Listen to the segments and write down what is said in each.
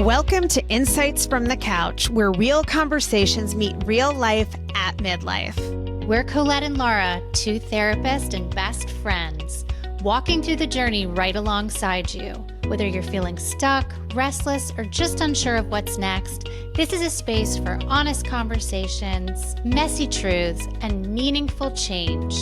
Welcome to Insights from the Couch, where real conversations meet real life at midlife. We're Colette and Laura, two therapists and best friends, walking through the journey right alongside you. Whether you're feeling stuck, restless, or just unsure of what's next, this is a space for honest conversations, messy truths, and meaningful change.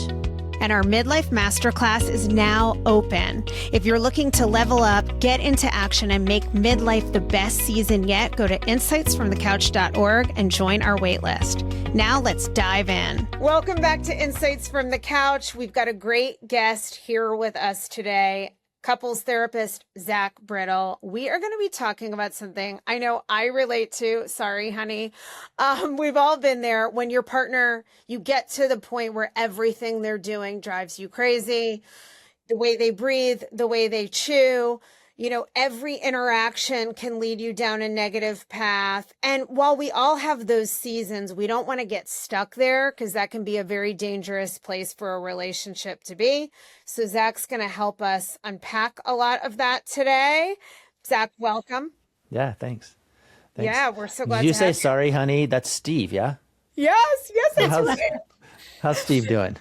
And our Midlife Masterclass is now open. If you're looking to level up, get into action, and make midlife the best season yet, go to insightsfromthecouch.org and join our waitlist. Now let's dive in. Welcome back to Insights from the Couch. We've got a great guest here with us today, couples therapist Zach Brittle. We are going to be talking about something I know I relate to. Sorry, honey. We've all been there when your partner, you get to the point where everything they're doing drives you crazy. The way they breathe, the way they chew, every interaction can lead you down a negative path. And while we all have those seasons, we don't want to get stuck there because that can be a very dangerous place for a relationship to be. So Zach's going to help us unpack a lot of that today. Zach, welcome. Yeah, thanks. Yeah, we're so glad Did you to say have sorry, honey? That's Steve, yeah? Yes, that's right. How's Steve doing?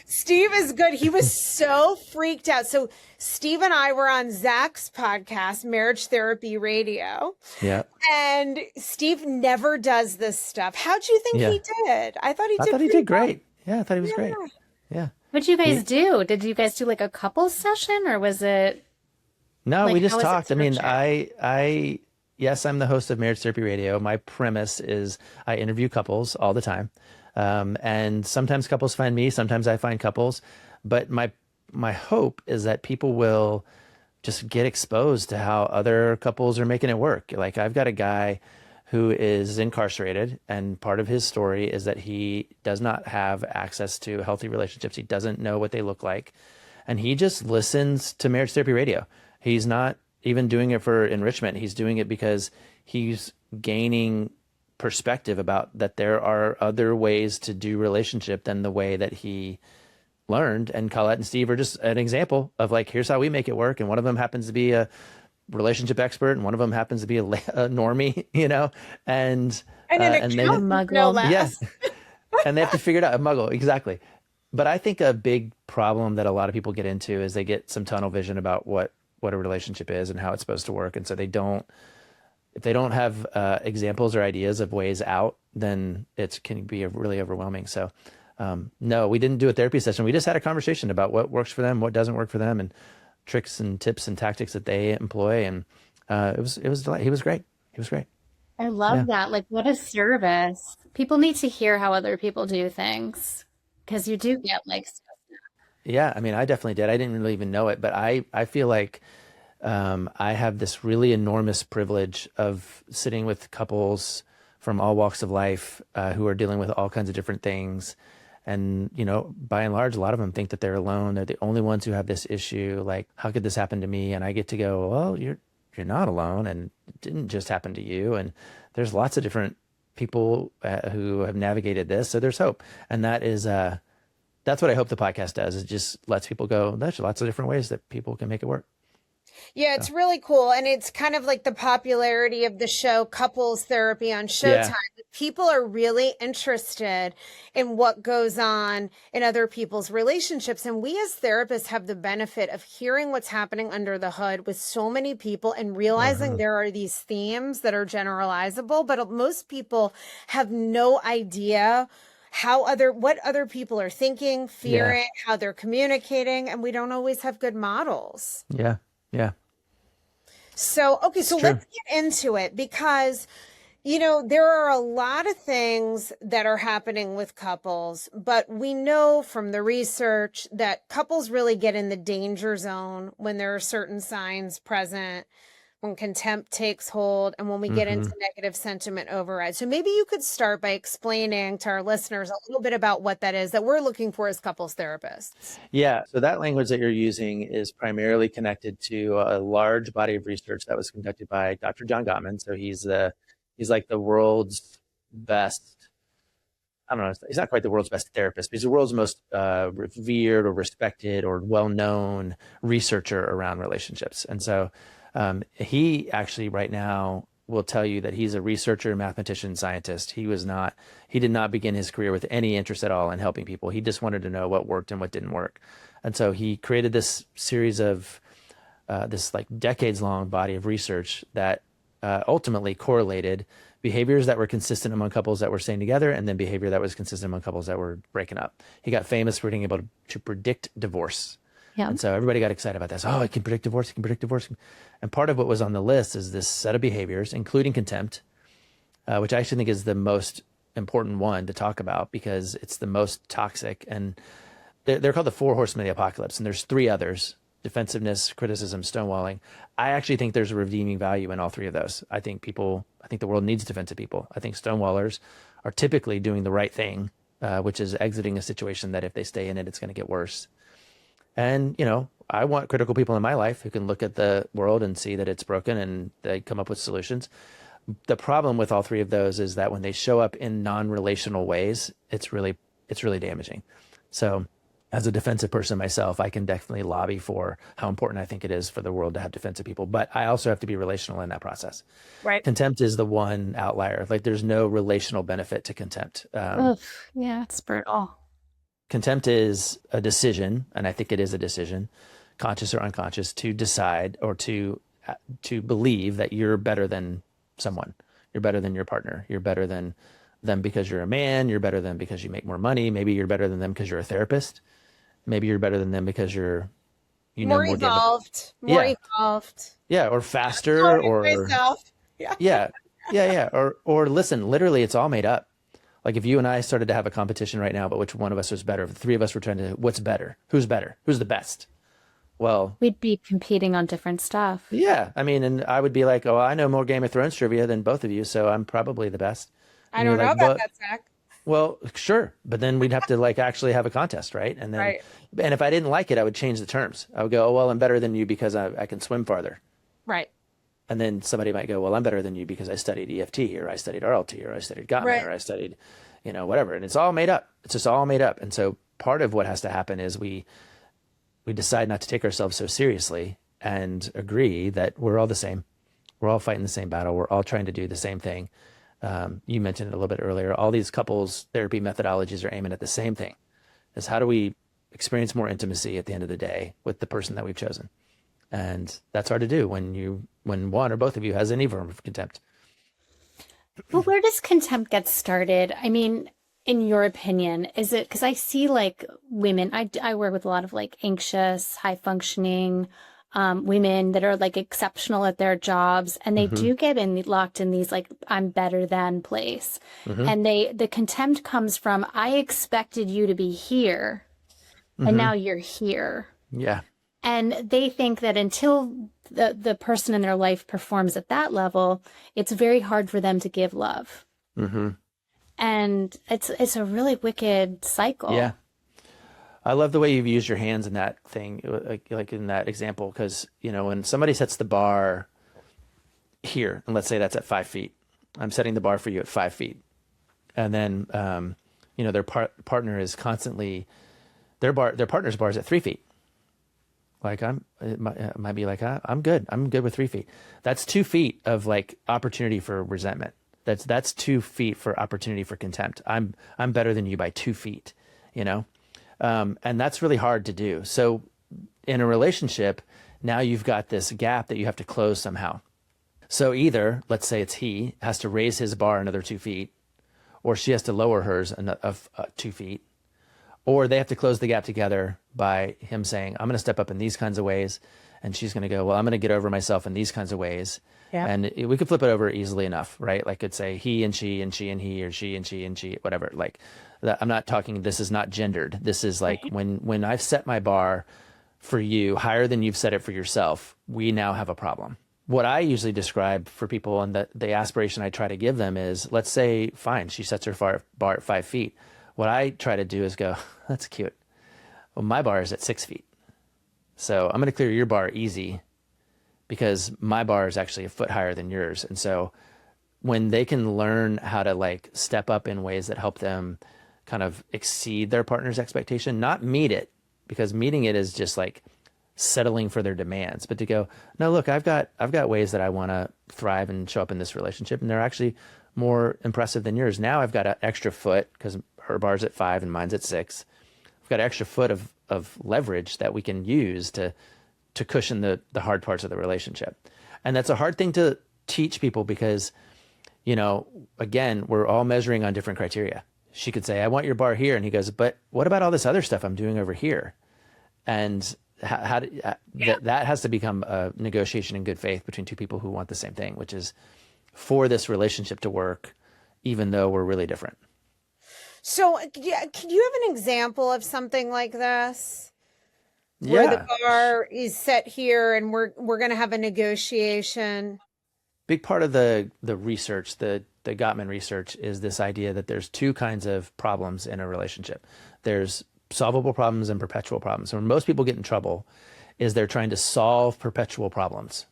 Steve is good. He was so freaked out. So Steve and I were on Zach's podcast, Marriage Therapy Radio. Yeah. And Steve never does this stuff. How'd you think he did? I thought he did great. Yeah, I thought he was great. Yeah. What'd you guys do? Did you guys do like a couples session, or was it? No, we just talked. I mean, yes, I'm the host of Marriage Therapy Radio. My premise is I interview couples all the time. And sometimes couples find me, sometimes I find couples, but my hope is that people will just get exposed to how other couples are making it work. Like, I've got a guy who is incarcerated, and part of his story is that he does not have access to healthy relationships. He doesn't know what they look like. And he just listens to Marriage Therapy Radio. He's not even doing it for enrichment. He's doing it because he's gaining perspective about that there are other ways to do relationship than the way that he learned. And Colette and Steve are just an example of, like, here's how we make it work. And one of them happens to be a relationship expert, and one of them happens to be a normie, and an accountant, no less. Yes. And they have to figure it out. A muggle, exactly. But I think a big problem that a lot of people get into is they get some tunnel vision about what a relationship is and how it's supposed to work. And so if they don't have examples or ideas of ways out, then it can be really overwhelming. So no, we didn't do a therapy session. We just had a conversation about what works for them, what doesn't work for them, and tricks and tips and tactics that they employ. And it was he was great. He was great. I love that. Like, what a service. People need to hear how other people do things, because you do get like stuff. Yeah, I mean, I definitely did. I didn't really even know it, but I feel like I have this really enormous privilege of sitting with couples from all walks of life who are dealing with all kinds of different things. And, by and large, a lot of them think that they're alone. They're the only ones who have this issue. Like, how could this happen to me? And I get to go, well, you're not alone, and it didn't just happen to you. And there's lots of different people who have navigated this. So there's hope. And that's what I hope the podcast does. It just lets people go, there's lots of different ways that people can make it work. Yeah, it's really cool. And it's kind of like the popularity of the show Couples Therapy on Showtime. Yeah. People are really interested in what goes on in other people's relationships. And we as therapists have the benefit of hearing what's happening under the hood with so many people and realizing there are these themes that are generalizable, but most people have no idea what other people are thinking, fearing, how they're communicating, and we don't always have good models. Yeah. Yeah. So, okay, so let's get into it, because, there are a lot of things that are happening with couples, but we know from the research that couples really get in the danger zone when there are certain signs present, when contempt takes hold, and when we get into negative sentiment override. So maybe you could start by explaining to our listeners a little bit about what that is that we're looking for as couples therapists. Yeah. So that language that you're using is primarily connected to a large body of research that was conducted by Dr. John Gottman. So he's like the world's best, I don't know, he's not quite the world's best therapist, but he's the world's most revered or respected or well-known researcher around relationships. And so he actually right now will tell you that he's a researcher, mathematician, scientist. He did not begin his career with any interest at all in helping people. He just wanted to know what worked and what didn't work. And so he created this series of this like decades long body of research that ultimately correlated behaviors that were consistent among couples that were staying together, and then behavior that was consistent among couples that were breaking up. He got famous for being able to predict divorce. Yeah. And so everybody got excited about this. Oh, it can predict divorce. It can predict divorce. And part of what was on the list is this set of behaviors, including contempt, which I actually think is the most important one to talk about because it's the most toxic. And they're called the Four Horsemen of the Apocalypse. And there's three others: defensiveness, criticism, stonewalling. I actually think there's a redeeming value in all three of those. I think the world needs defensive people. I think stonewallers are typically doing the right thing, which is exiting a situation that if they stay in it, it's going to get worse. And, I want critical people in my life who can look at the world and see that it's broken and they come up with solutions. The problem with all three of those is that when they show up in non-relational ways, it's really damaging. So as a defensive person myself, I can definitely lobby for how important I think it is for the world to have defensive people, but I also have to be relational in that process. Right. Contempt is the one outlier. Like there's no relational benefit to contempt. Yeah, it's brutal. Contempt is a decision, and I think it is a decision, conscious or unconscious, to decide or to believe that you're better than someone. You're better than your partner. You're better than them because you're a man. You're better than because you make more money. Maybe you're better than them because you're a therapist. Maybe you're better than them because you're more evolved. Yeah, or faster, or yeah. Or listen, literally, it's all made up. Like if you and I started to have a competition right now, but which one of us was better? If the three of us were trying to, what's better? Who's better? Who's the best? Well, we'd be competing on different stuff. Yeah. I mean, and I would be like, oh, I know more Game of Thrones trivia than both of you, so I'm probably the best. I don't know about that, Zach. Well, sure. But then we'd have to like actually have a contest, right? And then, and if I didn't like it, I would change the terms. I would go, oh, well, I'm better than you because I can swim farther. Right. And then somebody might go, well, I'm better than you because I studied EFT, or I studied RLT, or I studied Gottman, or I studied, whatever. And it's all made up. It's just all made up. And so part of what has to happen is we decide not to take ourselves so seriously and agree that we're all the same. We're all fighting the same battle. We're all trying to do the same thing. You mentioned it a little bit earlier. All these couples therapy methodologies are aiming at the same thing: is how do we experience more intimacy at the end of the day with the person that we've chosen? And that's hard to do when one or both of you has any form of contempt. Well, where does contempt get started? I mean, in your opinion, is it because I see like women, I work with a lot of like anxious, high functioning women that are like exceptional at their jobs, and they do get locked in these like I'm better than place. And the contempt comes from I expected you to be here and now you're here. Yeah. And they think that until the person in their life performs at that level, it's very hard for them to give love. And it's a really wicked cycle. Yeah. I love the way you've used your hands in that thing, like in that example, because, when somebody sets the bar here, and let's say that's at 5 feet, I'm setting the bar for you at 5 feet. And then, their partner is constantly, their partner's bar is at 3 feet. Like it might be like, I'm good. I'm good with 3 feet. That's 2 feet of like opportunity for resentment. That's 2 feet for opportunity for contempt. I'm better than you by 2 feet, and that's really hard to do. So in a relationship, now you've got this gap that you have to close somehow. So either, let's say it's he has to raise his bar another 2 feet, or she has to lower hers of 2 feet, or they have to close the gap together by him saying, I'm going to step up in these kinds of ways. And she's going to go, well, I'm going to get over myself in these kinds of ways. Yeah. And we could flip it over easily enough, right? Like could say he and she and she and he, or she and she and she, whatever. Like I'm not talking, this is not gendered. This is like when I've set my bar for you higher than you've set it for yourself, we now have a problem. What I usually describe for people, and the aspiration I try to give them is, let's say, fine, she sets her bar at 5 feet. What I try to do is go, that's cute. Well, my bar is at 6 feet. So I'm going to clear your bar easy because my bar is actually a foot higher than yours. And so when they can learn how to like step up in ways that help them kind of exceed their partner's expectation, not meet it, because meeting it is just like settling for their demands, but to go, no, look, I've got ways that I want to thrive and show up in this relationship, and they're actually more impressive than yours. Now I've got an extra foot because her bar's at 5 and mine's at 6. I've got an extra foot of leverage that we can use to cushion the hard parts of the relationship. And that's a hard thing to teach people because, again, we're all measuring on different criteria. She could say, I want your bar here. And he goes, but what about all this other stuff I'm doing over here? And that has to become a negotiation in good faith between two people who want the same thing, which is for this relationship to work, even though we're really different. So can you have an example of something like this? Where the bar is set here and we're going to have a negotiation? Big part of the research, the Gottman research, is this idea that there's two kinds of problems in a relationship. There's solvable problems and perpetual problems. So when most people get in trouble is they're trying to solve perpetual problems.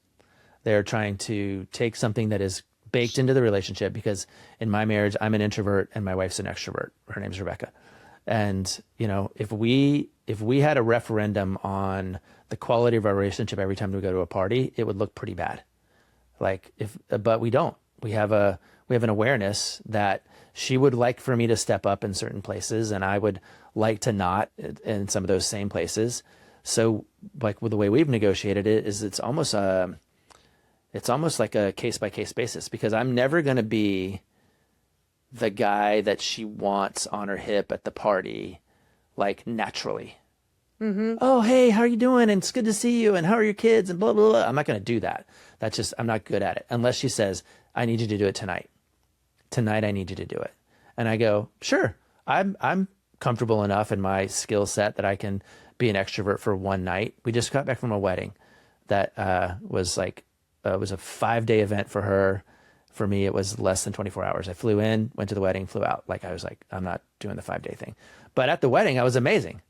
They're trying to take something that is baked into the relationship, because in my marriage, I'm an introvert and my wife's an extrovert. Her name's Rebecca. And, if we had a referendum on the quality of our relationship every time we go to a party, it would look pretty bad. But we don't. We have an awareness that she would like for me to step up in certain places, and I would like to not in some of those same places. So, with the way we've negotiated it, is it's almost like a case by case basis, because I'm never going to be the guy that she wants on her hip at the party, naturally. Mm-hmm. Oh, hey, how are you doing? And it's good to see you. And how are your kids? And blah, blah, blah. I'm not going to do that. I'm not good at it. Unless she says, I need you to do it tonight. Tonight, I need you to do it. And I go, sure. I'm comfortable enough in my skill set that I can be an extrovert for one night. We just got back from a wedding that was a 5-day event for her. For me, it was less than 24 hours. I flew in, went to the wedding, flew out. I was like, I'm not doing the 5-day thing. But at the wedding, I was amazing.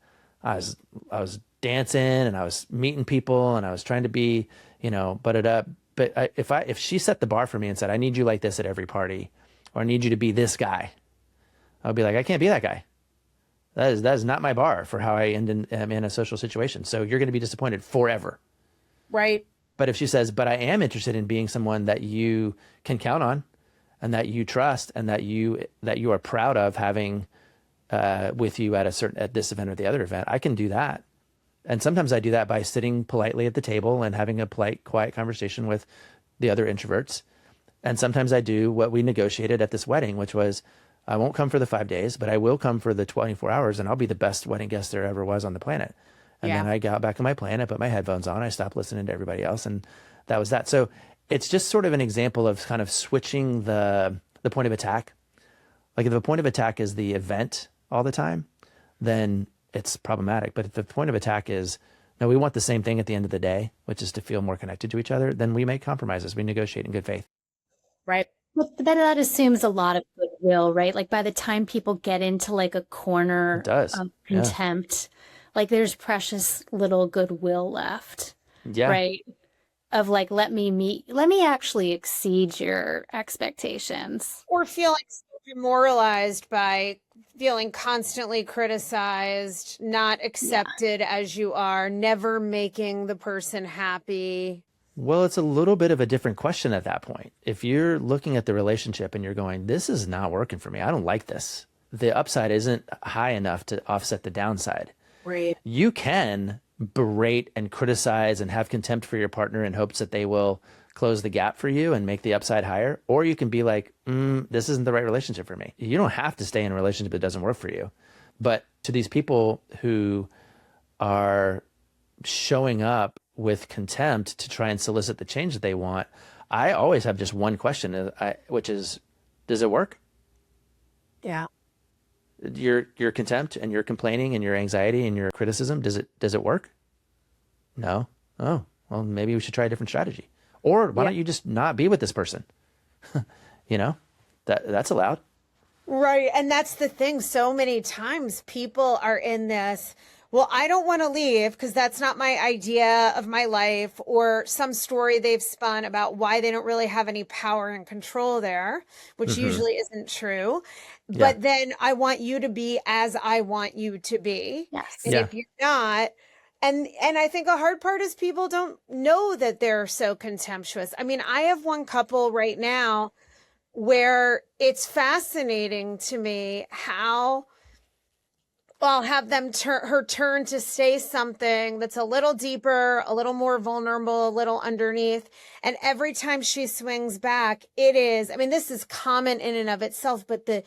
I was dancing and I was meeting people and I was trying to be, butted up. But if she set the bar for me and said, I need you like this at every party, or I need you to be this guy, I would be like, I can't be that guy. That is not my bar for how I am in a social situation. So you're going to be disappointed forever. Right. But if she says, but I am interested in being someone that you can count on and that you trust and that you are proud of having with you at this event or the other event, I can do that. And sometimes I do that by sitting politely at the table and having a polite, quiet conversation with the other introverts. And sometimes I do what we negotiated at this wedding, which was, I won't come for the 5 days, but I will come for the 24 hours and I'll be the best wedding guest there ever was on the planet. And then I got back on my plane, I put my headphones on, I stopped listening to everybody else, and that was that. So it's just sort of an example of kind of switching the point of attack. If the point of attack is the event all the time, then it's problematic. But if the point of attack is, no, we want the same thing at the end of the day, which is to feel more connected to each other, then we make compromises. We negotiate in good faith. Right. But that assumes a lot of goodwill, right? By the time people get into a corner of contempt, there's precious little goodwill left. Yeah. Right. Of let me actually exceed your expectations. Or feel demoralized by feeling constantly criticized, not accepted as you are, never making the person happy. Well, it's a little bit of a different question at that point. If you're looking at the relationship and you're going, this is not working for me, I don't like this, the upside isn't high enough to offset the downside. Right. You can berate and criticize and have contempt for your partner in hopes that they will close the gap for you and make the upside higher. Or you can be like, this isn't the right relationship for me. You don't have to stay in a relationship that doesn't work for you. But to these people who are showing up with contempt to try and solicit the change that they want, I always have just one question, which is, does it work? Yeah. Your contempt and your complaining and your anxiety and your criticism, does it work? No. Oh, well, maybe we should try a different strategy. Or why don't you just not be with this person? That's allowed. Right. And that's the thing. So many times people are in this, well, I don't want to leave because that's not my idea of my life, or some story they've spun about why they don't really have any power and control there, which usually isn't true. But then I want you to be as I want you to be. Yes. And if you're not, And I think a hard part is people don't know that they're so contemptuous. I mean, I have one couple right now where it's fascinating to me how I'll have them her turn to say something that's a little deeper, a little more vulnerable, a little underneath. And every time she swings back, it is, I mean, this is common in and of itself, but the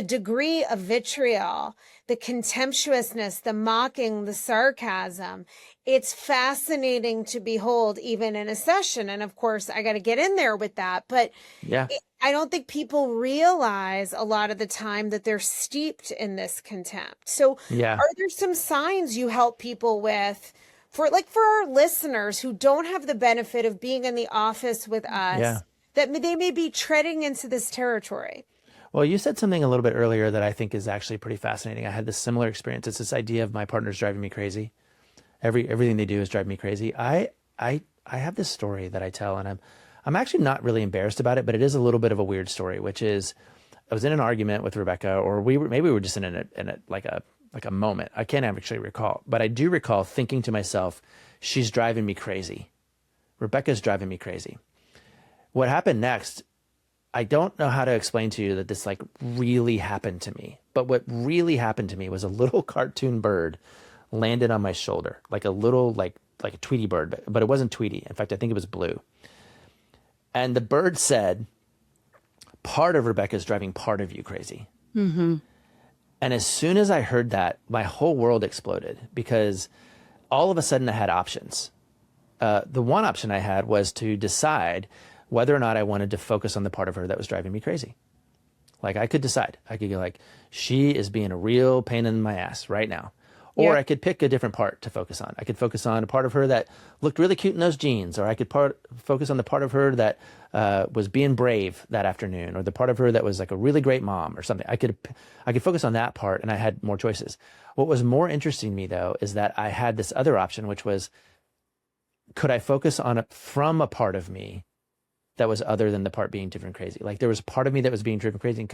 degree of vitriol, the contemptuousness, the mocking, the sarcasm, it's fascinating to behold even in a session. And of course, I got to get in there with that. But yeah, I don't think people realize a lot of the time that they're steeped in this contempt. So yeah. Are there some signs you help people with for our listeners who don't have the benefit of being in the office with us, that they may be treading into this territory? Well, you said something a little bit earlier that I think is actually pretty fascinating. I had this similar experience. It's this idea of my partner's driving me crazy. Everything they do is driving me crazy. I have this story that I tell, and I'm actually not really embarrassed about it, but it is a little bit of a weird story, which is I was in an argument with Rebecca, or maybe we were just in a moment. I can't actually recall, but I do recall thinking to myself, she's driving me crazy. Rebecca's driving me crazy. What happened next, I don't know how to explain to you that this really happened to me, but what really happened to me was a little cartoon bird landed on my shoulder, like a little, like a Tweety bird, but it wasn't Tweety. In fact, I think it was blue. And the bird said, part of Rebecca's driving part of you crazy. Mm-hmm. And as soon as I heard that, my whole world exploded, because all of a sudden I had options. The one option I had was to decide whether or not I wanted to focus on the part of her that was driving me crazy. I could decide. I could go she is being a real pain in my ass right now. Or I could pick a different part to focus on. I could focus on a part of her that looked really cute in those jeans, or I could focus on the part of her that was being brave that afternoon, or the part of her that was a really great mom or something. I could focus on that part, and I had more choices. What was more interesting to me, though, is that I had this other option, which was, could I focus on it from a part of me that was other than the part being driven crazy? There was a part of me that was being driven crazy, and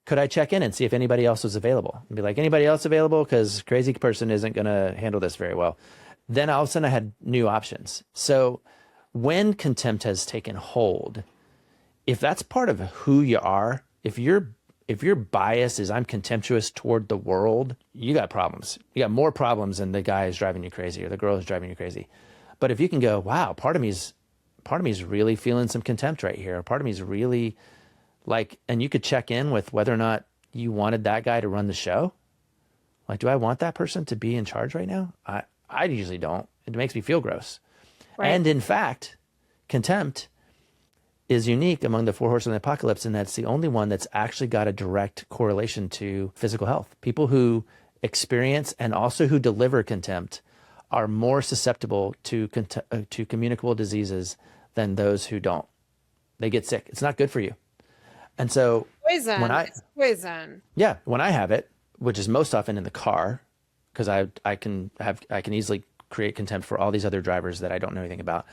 could I check in and see if anybody else was available and be like, anybody else available? Because crazy person isn't going to handle this very well. Then all of a sudden I had new options. So when contempt has taken hold, if that's part of who you are, if your bias is I'm contemptuous toward the world, you got problems. You got more problems than the guy who's driving you crazy or the girl who's driving you crazy. But if you can go, wow, part of me's really feeling some contempt right here. Part of me's really and you could check in with whether or not you wanted that guy to run the show. Do I want that person to be in charge right now? I usually don't. It makes me feel gross. Right. And in fact, contempt is unique among the Four Horsemen of the Apocalypse, and that's the only one that's actually got a direct correlation to physical health. People who experience and also who deliver contempt are more susceptible to communicable diseases than those who don't. They get sick. It's not good for you. And so poison. It's poison. Yeah, when I have it, which is most often in the car, because I can easily create contempt for all these other drivers that I don't know anything about.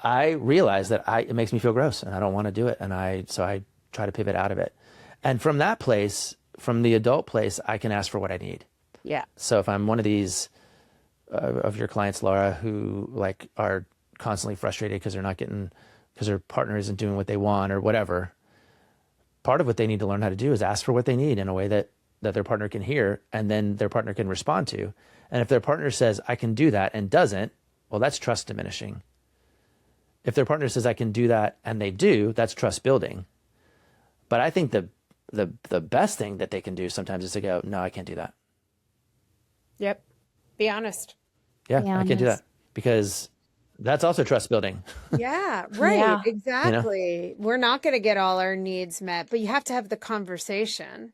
I realize that it makes me feel gross, and I don't want to do it, and so I try to pivot out of it. And from that place, from the adult place, I can ask for what I need. Yeah. So if I'm one of these of your clients, Laura, who are constantly frustrated because their partner isn't doing what they want or whatever. Part of what they need to learn how to do is ask for what they need in a way that their partner can hear, and then their partner can respond to. And if their partner says, I can do that, and doesn't, well, that's trust diminishing. If their partner says, I can do that, and they do, that's trust building. But I think the best thing that they can do sometimes is to go, no, I can't do that. Yep. Be honest. Yeah, I can't do that, because that's also trust building. Yeah, right. Yeah. Exactly. You know? We're not going to get all our needs met, but you have to have the conversation.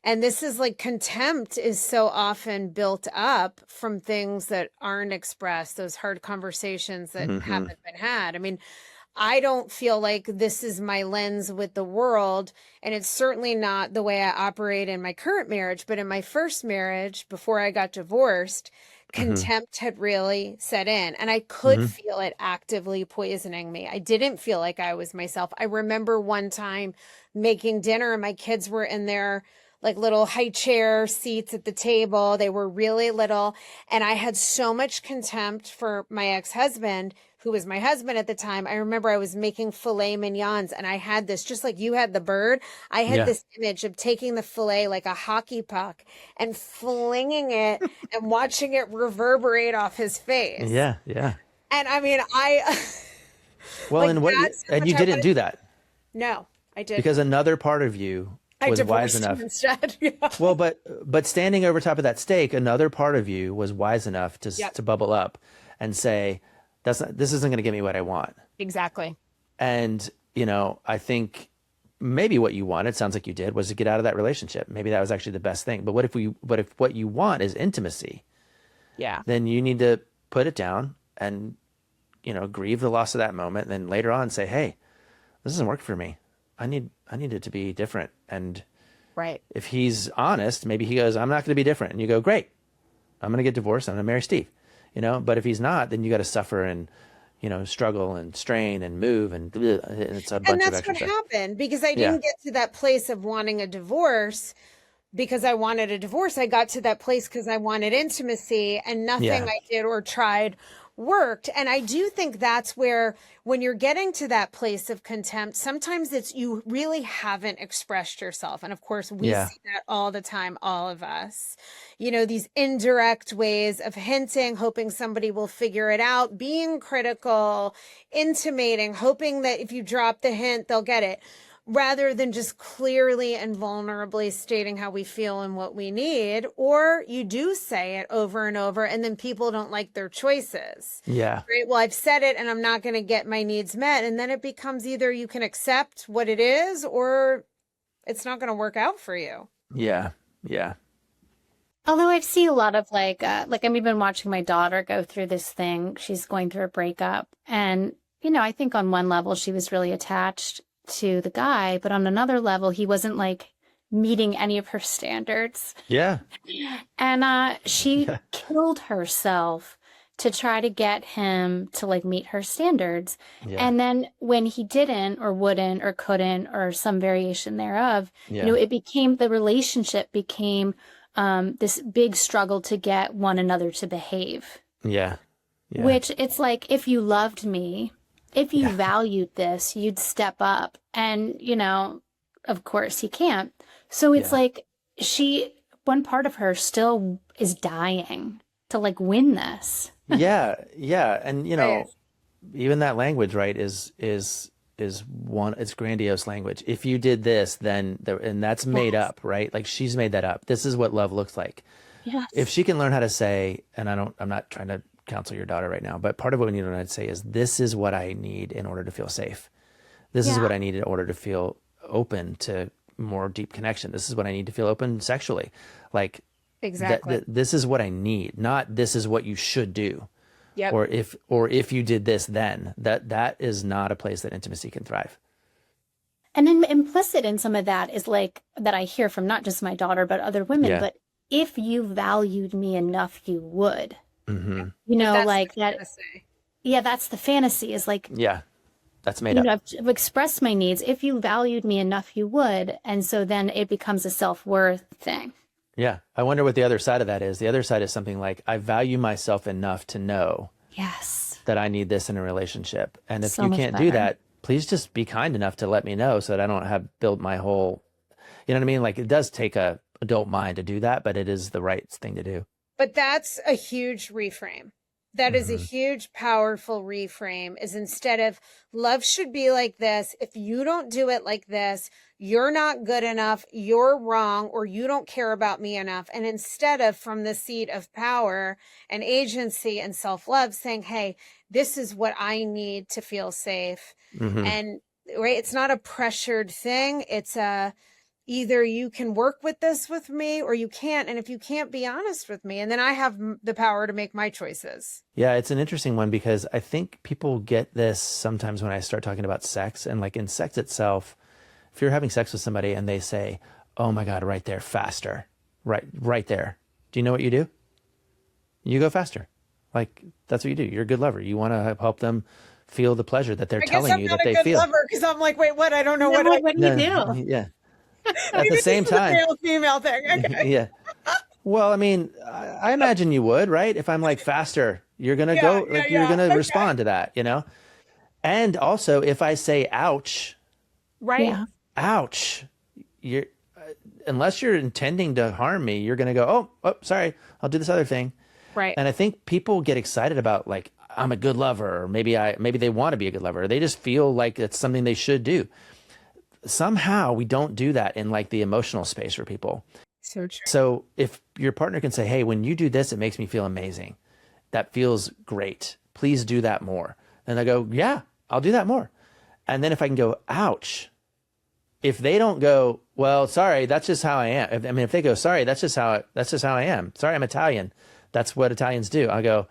And this is contempt is so often built up from things that aren't expressed, those hard conversations that haven't been had. I mean, I don't feel like this is my lens with the world. And it's certainly not the way I operate in my current marriage. But in my first marriage, before I got divorced, contempt had really set in, and I could feel it actively poisoning me. I didn't feel like I was myself. I remember one time making dinner and my kids were in there like little high chair seats at the table. They were really little. And I had so much contempt for my ex-husband, who was my husband at the time. I remember I was making filet mignons, and I had this, just like you had the bird, I had this image of taking the filet like a hockey puck and flinging it and watching it reverberate off his face. Yeah. Yeah. And I mean, well, like, and you didn't do that. No, I didn't. Because another part of you was wise enough. Instead. Yeah. Well, but standing over top of that steak, another part of you was wise enough to bubble up and say, this isn't going to get me what I want. Exactly. And, I think maybe what you wanted, sounds like you did, was to get out of that relationship. Maybe that was actually the best thing. But what if what you want is intimacy? Yeah. Then you need to put it down and, grieve the loss of that moment. And then later on say, hey, this doesn't work for me. I need it to be different. And if he's honest, maybe he goes, I'm not going to be different. And you go, great, I'm going to get divorced. I'm going to marry Steve, but if he's not, then you got to suffer and, struggle and strain and move. And it's a bunch of extra stuff. And that's what happened, because I didn't get to that place of wanting a divorce because I wanted a divorce. I got to that place because I wanted intimacy, and nothing I did or tried worked. And I do think that's where, when you're getting to that place of contempt, sometimes it's you really haven't expressed yourself. And of course, we see that all the time, all of us, these indirect ways of hinting, hoping somebody will figure it out, being critical, intimating, hoping that if you drop the hint, they'll get it, rather than just clearly and vulnerably stating how we feel and what we need. Or you do say it over and over, and then people don't like their choices. Yeah. Right. Well, I've said it and I'm not going to get my needs met. And then it becomes either you can accept what it is, or it's not going to work out for you. Yeah. Yeah. Although I've seen a lot of like I've been watching my daughter go through this thing. She's going through a breakup. And, I think on one level she was really attached to the guy, but on another level, he wasn't like meeting any of her standards. Yeah. And she killed herself to try to get him to like meet her standards. Yeah. And then when he didn't or wouldn't or couldn't or some variation thereof, the relationship became this big struggle to get one another to behave. Yeah. Which it's like, if you loved me, if you valued this, you'd step up. And, of course he can't. So it's like one part of her still is dying to like win this. Yeah. And, even that language, right, is it's grandiose language. If you did this, then, and that's made up, right? Like she's made that up. This is what love looks like. Yes. If she can learn how to say, and I'm not trying to counsel your daughter right now, but part of what we need to learn how to say is, this is what I need in order to feel safe. This is what I need in order to feel open to more deep connection. This is what I need to feel open sexually. Like, exactly. This is what I need, not this is what you should do. Yep. Or if you did this, then that is not a place that intimacy can thrive. And then implicit in some of that is like, that I hear from not just my daughter, but other women, but if you valued me enough, you would. Mm-hmm. Like that. Fantasy. Yeah, that's the fantasy, is like, that's made up. I've expressed my needs. If you valued me enough, you would. And so then it becomes a self-worth thing. Yeah. I wonder what the other side of that is. The other side is something like, I value myself enough to know that I need this in a relationship. And if you can't do that, please just be kind enough to let me know, so that I don't have built my whole, you know what I mean? Like, it does take a adult mind to do that, but it is the right thing to do. But that's a huge reframe. That is a huge, powerful reframe, is instead of love should be like this, if you don't do it like this, you're not good enough, you're wrong, or you don't care about me enough. And instead of, from the seat of power and agency and self-love, saying, hey, this is what I need to feel safe. And right, it's not a pressured thing. It's either you can work with this with me or you can't. And if you can't, be honest with me. And then I have the power to make my choices. Yeah, it's an interesting one, because I think people get this sometimes when I start talking about sex. And like in sex itself, if you're having sex with somebody and they say, oh my God, right there, faster, right there. Do you know what you do? You go faster. Like, that's what you do. You're a good lover. You want to help them feel the pleasure that they're telling you that they feel. I guess I'm not a good lover, because I'm like, wait, what? I don't know what do you do? Yeah. at the same time, male female thing. Okay. Yeah. Well, I mean, I imagine you would, right? If I'm like faster, you're gonna you're gonna respond to that, you know. And also, if I say "ouch," right? Yeah. Ouch, you're unless you're intending to harm me, you're gonna go, oh, sorry, I'll do this other thing. Right. And I think people get excited about like I'm a good lover, or maybe they want to be a good lover. Or they just feel like it's something they should do. Somehow we don't do that in like the emotional space for people. So true. So if your partner can say, hey, when you do this, it makes me feel amazing. That feels great. Please do that more. And I go, yeah, I'll do that more. And then if I can go, ouch. If they don't go, well, sorry, that's just how I am. If they go, sorry, that's just how I am. Sorry, I'm Italian. That's what Italians do. I go,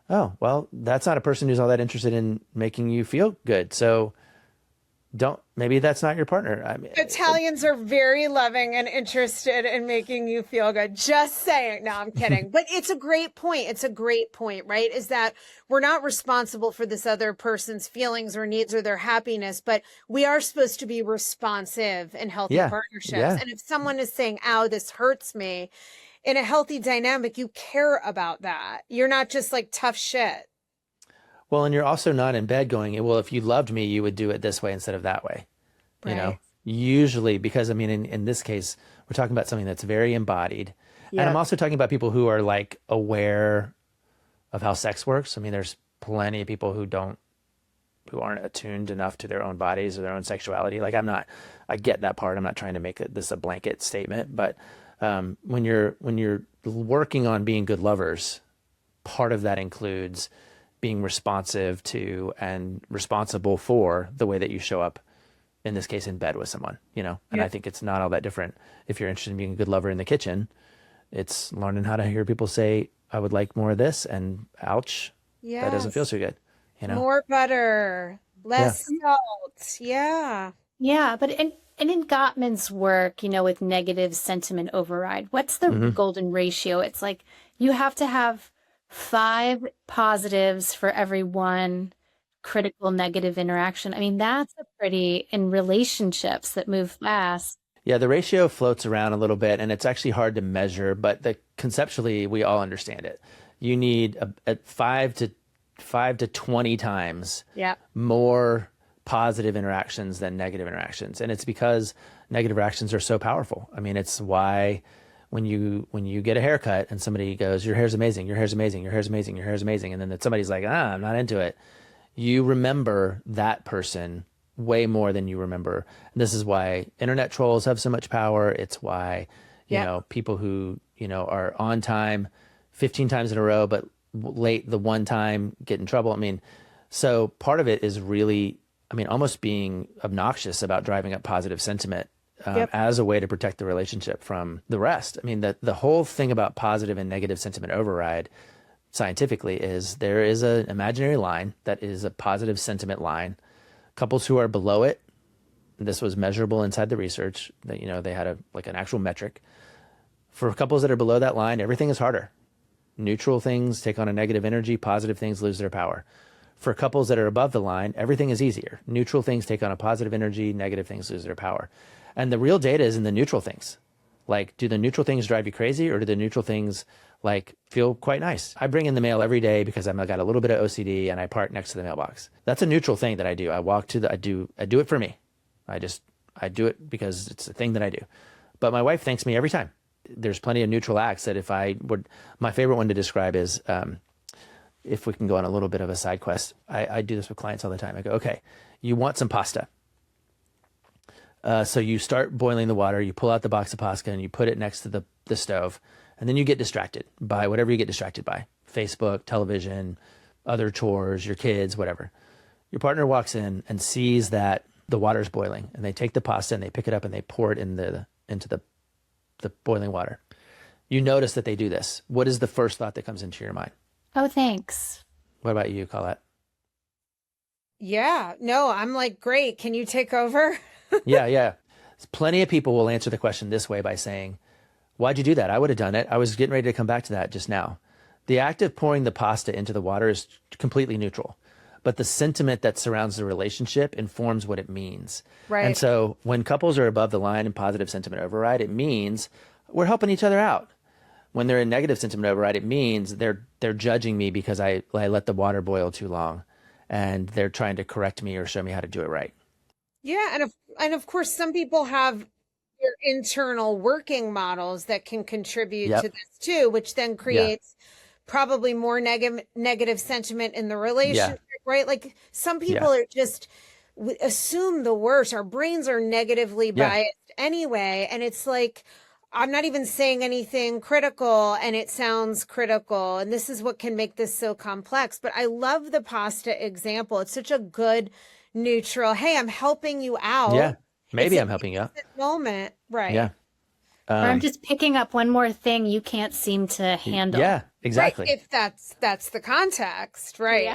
oh, well, that's not a person who's all that interested in making you feel good. So maybe that's not your partner. I mean, Italians are very loving and interested in making you feel good. Just saying. No, I'm kidding. But it's a great point. It's a great point, right? Is that we're not responsible for this other person's feelings or needs or their happiness, but we are supposed to be responsive in healthy partnerships. Yeah. And if someone is saying, ow, this hurts me, in a healthy dynamic, you care about that. You're not just like tough shit. Well, and you're also not in bed going, well, if you loved me, you would do it this way instead of that way. Right. You know, usually, because I mean, in this case, we're talking about something that's very embodied. Yep. And I'm also talking about people who are like aware of how sex works. I mean, there's plenty of people who aren't attuned enough to their own bodies or their own sexuality. Like I get that part. I'm not trying to make this a blanket statement, but when you're working on being good lovers, part of that includes being responsive to and responsible for the way that you show up, in this case, in bed with someone, you know? And I think it's not all that different. If you're interested in being a good lover in the kitchen, it's learning how to hear people say, I would like more of this, and ouch, that doesn't feel so good, you know? More butter, less salt. Yeah. Yeah, but in Gottman's work, you know, with negative sentiment override, what's the golden ratio? It's like you have to have 5 positives for every 1 critical negative interaction. I mean, that's in relationships that move fast. Yeah, the ratio floats around a little bit, and it's actually hard to measure, but conceptually, we all understand it. You need at 5 to 20 times more positive interactions than negative interactions. And it's because negative interactions are so powerful. I mean, it's why when you get a haircut and somebody goes, your hair's amazing, your hair's amazing, your hair's amazing, your hair's amazing. And then somebody's like, I'm not into it. You remember that person way more than you remember. And this is why internet trolls have so much power. It's why, you know, people who, you know, are on time 15 times in a row, but late the one time get in trouble. I mean, so part of it is really, I mean, almost being obnoxious about driving up positive sentiment as a way to protect the relationship from the rest. I mean, the whole thing about positive and negative sentiment override scientifically is there is an imaginary line that is a positive sentiment line. Couples who are below it, this was measurable inside the research, that, you know, they had an actual metric. For couples that are below that line, everything is harder. Neutral things take on a negative energy, positive things lose their power. For couples that are above the line, everything is easier. Neutral things take on a positive energy, negative things lose their power. And the real data is in the neutral things. Like, do the neutral things drive you crazy, or do the neutral things like feel quite nice? I bring in the mail every day because I've got a little bit of OCD and I park next to the mailbox. That's a neutral thing that I do. I walk to I do it for me. I do it because it's a thing that I do. But my wife thanks me every time. There's plenty of neutral acts that my favorite one to describe is, if we can go on a little bit of a side quest, I do this with clients all the time. I go, okay, you want some pasta. So you start boiling the water, you pull out the box of pasta and you put it next to the stove, and then you get distracted by whatever you get distracted by. Facebook, television, other chores, your kids, whatever. Your partner walks in and sees that the water's boiling, and they take the pasta and they pick it up and they pour it into the boiling water. You notice that they do this. What is the first thought that comes into your mind? Oh, thanks. What about you, Colette? Yeah, no, I'm like, great. Can you take over? Yeah. Plenty of people will answer the question this way by saying, why'd you do that? I would have done it. I was getting ready to come back to that just now. The act of pouring the pasta into the water is completely neutral. but the sentiment that surrounds the relationship informs what it means. Right. And so when couples are above the line in positive sentiment override, it means we're helping each other out. When they're in negative sentiment override, it means they're judging me because I let the water boil too long, and they're trying to correct me or show me how to do it right. Yeah, and of course, some people have their internal working models that can contribute to this too, which then creates probably more negative sentiment in the relationship, right? Like some people are just assume the worst. Our brains are negatively biased anyway, and it's like, I'm not even saying anything critical and it sounds critical. And this is what can make this so complex. But I love the pasta example. It's such a good neutral, hey, I'm helping you out. Yeah, maybe I'm helping you out. Moment, right? Yeah. Or I'm just picking up one more thing you can't seem to handle. Yeah, exactly. Right, if that's the context, right?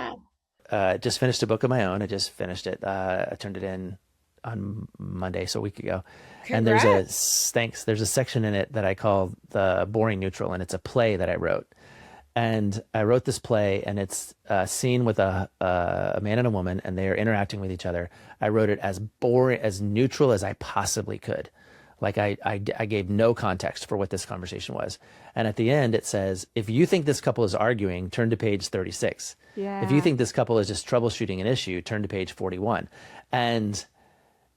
Yeah. Just finished a book of my own. I just finished it. I turned it in on Monday, so a week ago. Congrats. And there's a section in it that I call the boring neutral, and it's a play that I wrote. And I wrote this play, and it's a scene with a man and a woman, and they are interacting with each other. I wrote it as boring, as neutral as I possibly could. Like I gave no context for what this conversation was. And at the end, it says, if you think this couple is arguing, turn to page 36. Yeah. If you think this couple is just troubleshooting an issue, turn to page 41. And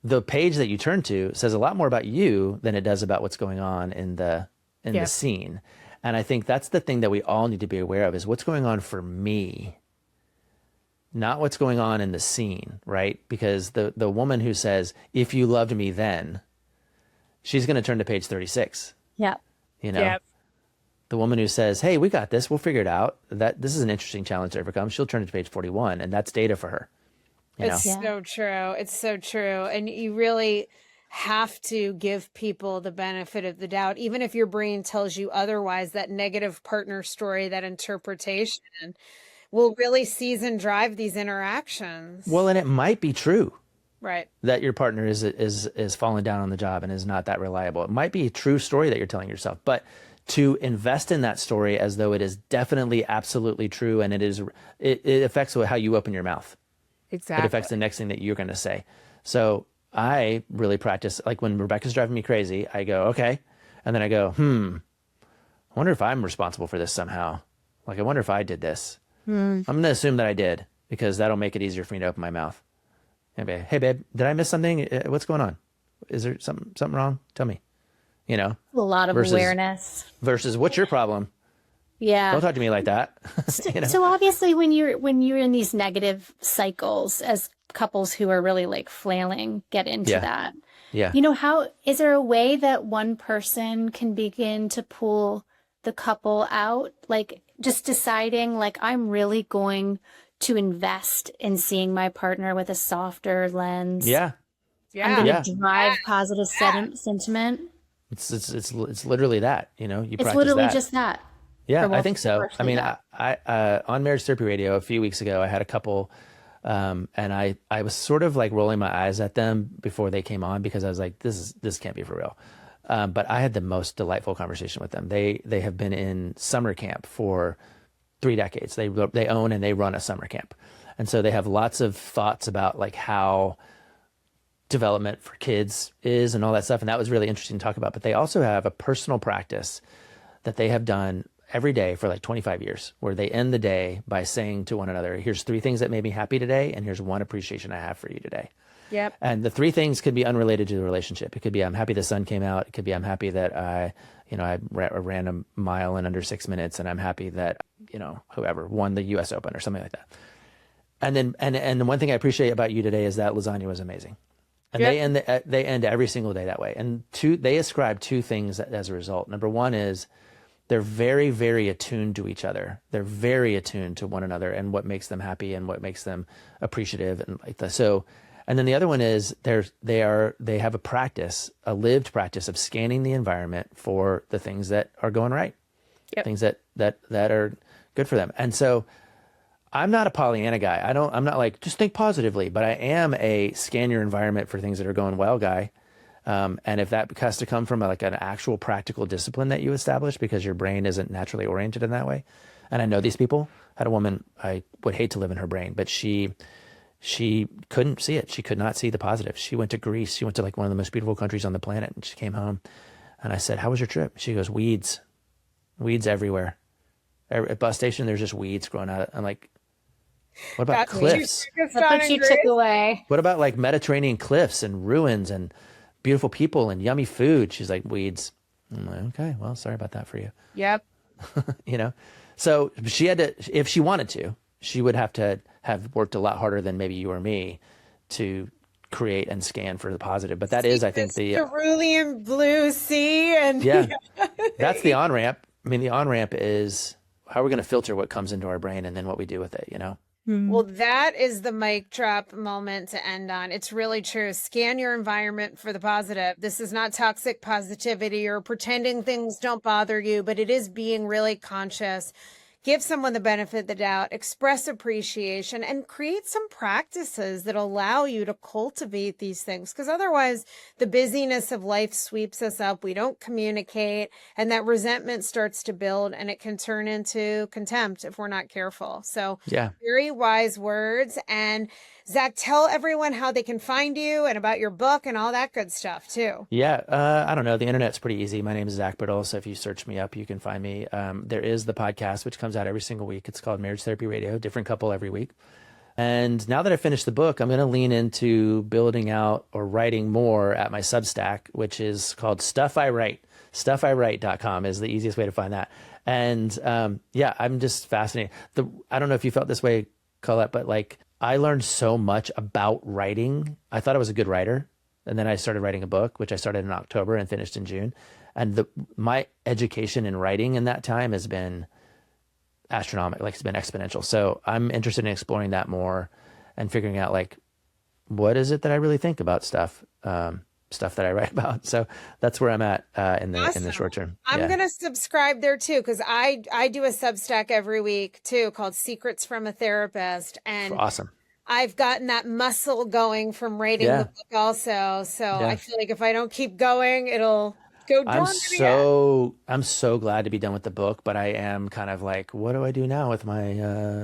the page that you turn to says a lot more about you than it does about what's going on in the scene. And I think that's the thing that we all need to be aware of, is what's going on for me, not what's going on in the scene, right? Because the woman who says, if you loved me then, she's going to turn to page 36. Yeah. You know, the woman who says, hey, we got this, we'll figure it out, that this is an interesting challenge to overcome, she'll turn to page 41, and that's data for her. It's so true. It's so true. And you really have to give people the benefit of the doubt, even if your brain tells you otherwise. That negative partner story, that interpretation will really seize and drive these interactions. Well, and it might be true. Right. That your partner is falling down on the job and is not that reliable. It might be a true story that you're telling yourself, but to invest in that story as though it is definitely absolutely true, and it affects how you open your mouth. Exactly. It affects the next thing that you're going to say. So I really practice, like when Rebecca's driving me crazy, I go, okay. And then I go, I wonder if I'm responsible for this somehow. Like, I wonder if I did this. I'm going to assume that I did, because that'll make it easier for me to open my mouth. And be, hey babe, did I miss something? What's going on? Is there something wrong? Tell me, you know, A lot of awareness. versus what's your problem? Yeah. Don't talk to me like that. You know? So obviously when you're in these negative cycles, as couples who are really like flailing get into that. Yeah. You know, is there a way that one person can begin to pull the couple out? Like just deciding, like, I'm really going to invest in seeing my partner with a softer lens. Yeah. I'm going to drive positive sentiment. It's literally that, you know, It's literally just that. Yeah, I think so. I mean, I on Marriage Therapy Radio a few weeks ago, I had a couple, and I was sort of like rolling my eyes at them before they came on, because I was like, this can't be for real. But I had the most delightful conversation with them. They have been in summer camp for 3 decades. They own and they run a summer camp, and so they have lots of thoughts about like how development for kids is and all that stuff. And that was really interesting to talk about. But they also have a personal practice that they have done every day for like 25 years, where they end the day by saying to one another, here's 3 things that made me happy today, and here's 1 appreciation I have for you today. Yep. And the 3 things could be unrelated to the relationship. It could be, I'm happy the sun came out. It could be, I'm happy that I ran a mile in under 6 minutes, and I'm happy that, whoever won the US Open or something like that. And then, and the one thing I appreciate about you today is that lasagna was amazing. And they end every single day that way. And they ascribe 2 things as a result. Number 1 is they're very, very attuned to each other. They're very attuned to one another and what makes them happy and what makes them appreciative and like that. So, and then the other one is they have a lived practice of scanning the environment for the things that are going right, things that are good for them. And so I'm not a Pollyanna guy. I'm not like, just think positively, but I am a scan your environment for things that are going well guy. And if that has to come from like an actual practical discipline that you establish because your brain isn't naturally oriented in that way, And I know these people. I had a woman, I would hate to live in her brain, but she couldn't see it. She could not see the positive. She went to Greece. She went to like one of the most beautiful countries on the planet. And she came home and I said, how was your trip? She goes, weeds everywhere. At bus station, there's just weeds growing out. I'm like, what about cliffs? That's what you took away. What about like Mediterranean cliffs and ruins and beautiful people and yummy food? She's like, weeds. I'm like, okay, well, sorry about that for you. Yep. You know? So she had to, if she wanted to, she would have to have worked a lot harder than maybe you or me to create and scan for the positive. But that is, I think, the cerulean blue sea. And yeah, that's the on-ramp. I mean, the on-ramp is how we're going to filter what comes into our brain and then what we do with it, you know? Well, that is the mic drop moment to end on. It's really true. Scan your environment for the positive. This is not toxic positivity or pretending things don't bother you, but it is being really conscious. Give someone the benefit of the doubt, express appreciation, and create some practices that allow you to cultivate these things. Because otherwise, the busyness of life sweeps us up. We don't communicate, and that resentment starts to build, and it can turn into contempt if we're not careful. So, yeah, very wise words. And Zach, tell everyone how they can find you and about your book and all that good stuff too. Yeah. I don't know. The internet's pretty easy. My name is Zach Brittle. So if you search me up, you can find me. There is the podcast, which comes out every single week. It's called Marriage Therapy Radio, different couple every week. And now that I finished the book, I'm going to lean into building out or writing more at my Substack, which is called Stuff I Write. StuffIWrite.com is the easiest way to find that. And yeah, I'm just fascinated. I don't know if you felt this way, Colette, but like, I learned so much about writing. I thought I was a good writer. And then I started writing a book, which I started in October and finished in June. And my education in writing in that time has been astronomical, like it's been exponential. So I'm interested in exploring that more and figuring out like, what is it that I really think about stuff that I write about. So that's where I'm at in the short term. I'm going to subscribe there too, because I do a Substack every week too called Secrets from a Therapist. And awesome. I've gotten that muscle going from writing the book also. So I feel like if I don't keep going, it'll go dormant. I'm so glad to be done with the book, but I am kind of like, what do I do now with my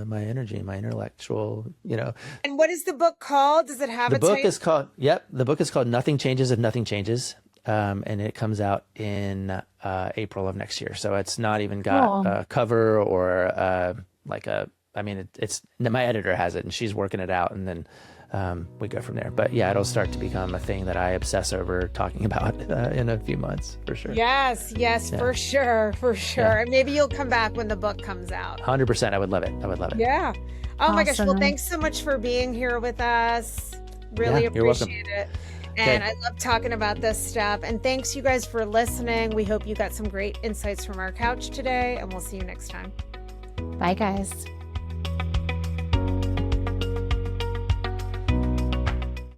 my energy, my intellectual, you know? And what is the book called? Does it have a title? The book is called Nothing Changes If Nothing Changes. And it comes out in April of next year. So it's not even got a cover or it's my editor has it and she's working it out, and then we go from there. But yeah, it'll start to become a thing that I obsess over talking about in a few months for sure. Yes, for sure. Yeah. And maybe you'll come back when the book comes out. 100%. I would love it. Yeah. Oh my gosh. Well, thanks so much for being here with us. Really appreciate it. And I love talking about this stuff. And thanks you guys for listening. We hope you got some great insights from our couch today, and we'll see you next time. Bye guys.